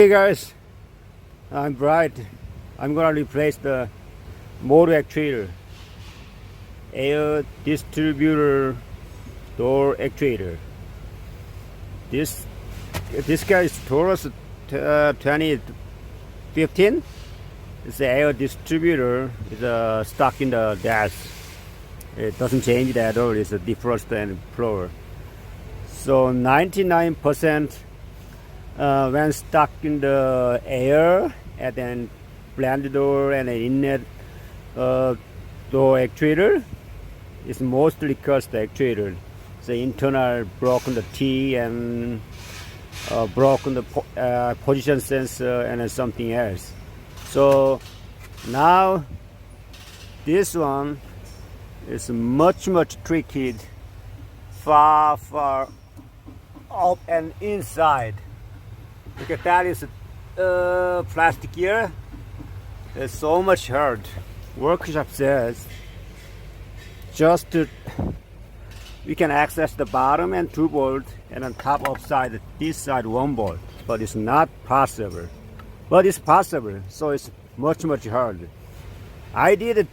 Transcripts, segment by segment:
Hey guys, I'm Bright. I'm gonna replace the motor actuator, air distributor door actuator. This guy is Taurus 2015. It's the air distributor. It's stuck in the dash. It doesn't change it at all. It's a defrost and blower. So 99%. When stuck in the air, and then blend door and an inlet door actuator, it's mostly because the actuator, the internal broken the T and broken the position sensor and then something else. So now this one is much tricky, far up and inside. Look at that, is plastic here. It's so much hard. Workshop says we can access the bottom and 2 bolts, and on top of side, this side 1 bolt, but it's not possible. But it's possible, so it's much hard. I did it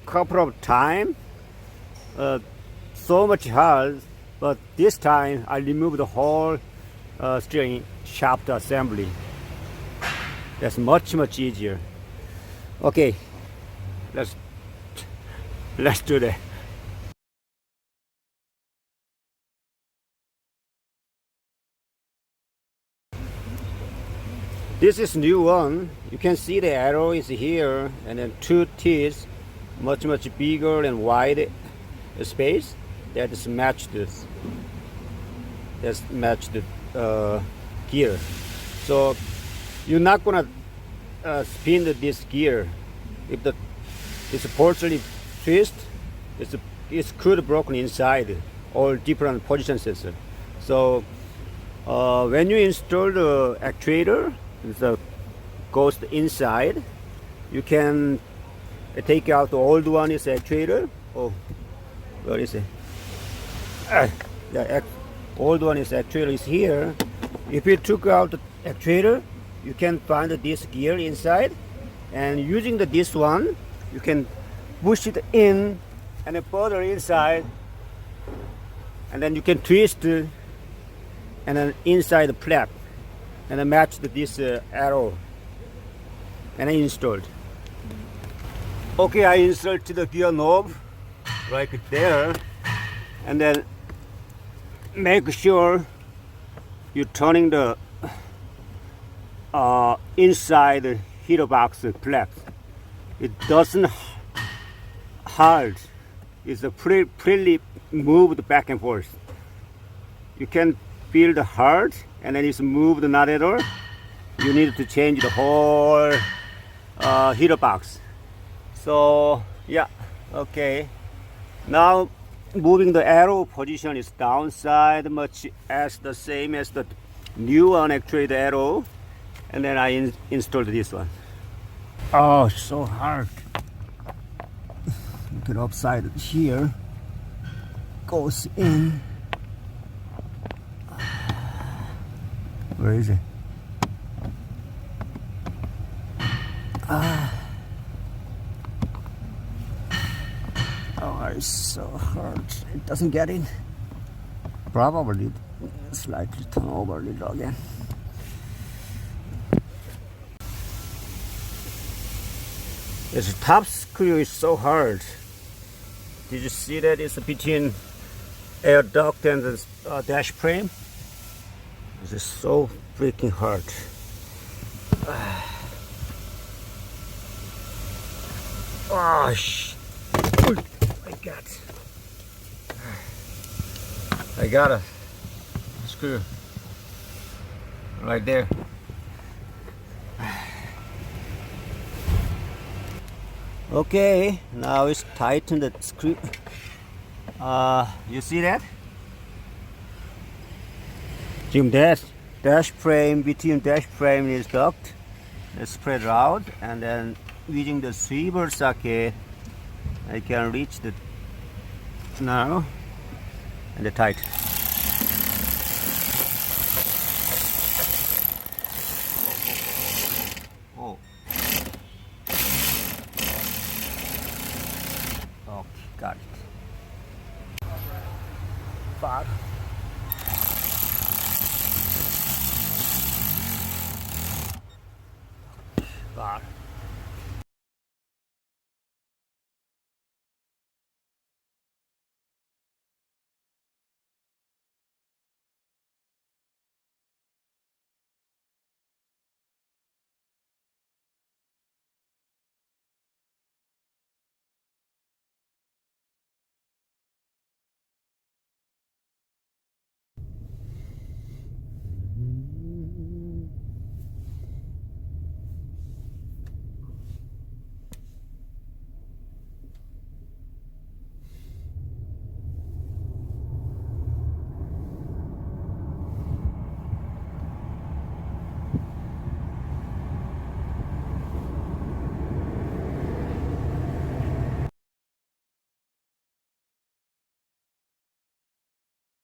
couple of times, so much hard, but this time I removed the whole steering shaft assembly. That's much easier. Okay, let's do that. This is new one. You can see the arrow is here, and then 2 teeth, much bigger and wide space. That is matched this. That's matched the gear. So you're not gonna spin this gear if it's partially twist. It's could broken inside, all different position sensor. So when you install the actuator, it goes inside. You can take out the old one is actuator. Oh, where is it? The old one is actuator is here. If you took out the actuator, you can find this gear inside, and using this one, you can push it in and then further inside, and then you can twist and then inside the flap, and then match this arrow, and I installed. Okay, I inserted the gear knob right there, and then make sure you're turning the inside the heater box flap. It doesn't hard. It's freely moved back and forth. You can feel the hard, and then it's moved not at all. You need to change the whole heater box. So yeah, okay. Now moving the arrow position is downside, much as the same as the new one actuator arrow, and then I installed this one. Oh, so hard. Look at upside here, goes in. Where is it? Oh, it's so hard. It doesn't get in. Probably slightly turn over a little again. This top screw is so hard. Did you see that? It's between air duct and the dash frame. This is so freaking hard. Oh, I got a screw right there. Okay, now it's tightened the screw. You see that? 지금 dash frame, between dash frame is duct. It's spread out, and then using the swivel socket, I can reach the now and the tight. car.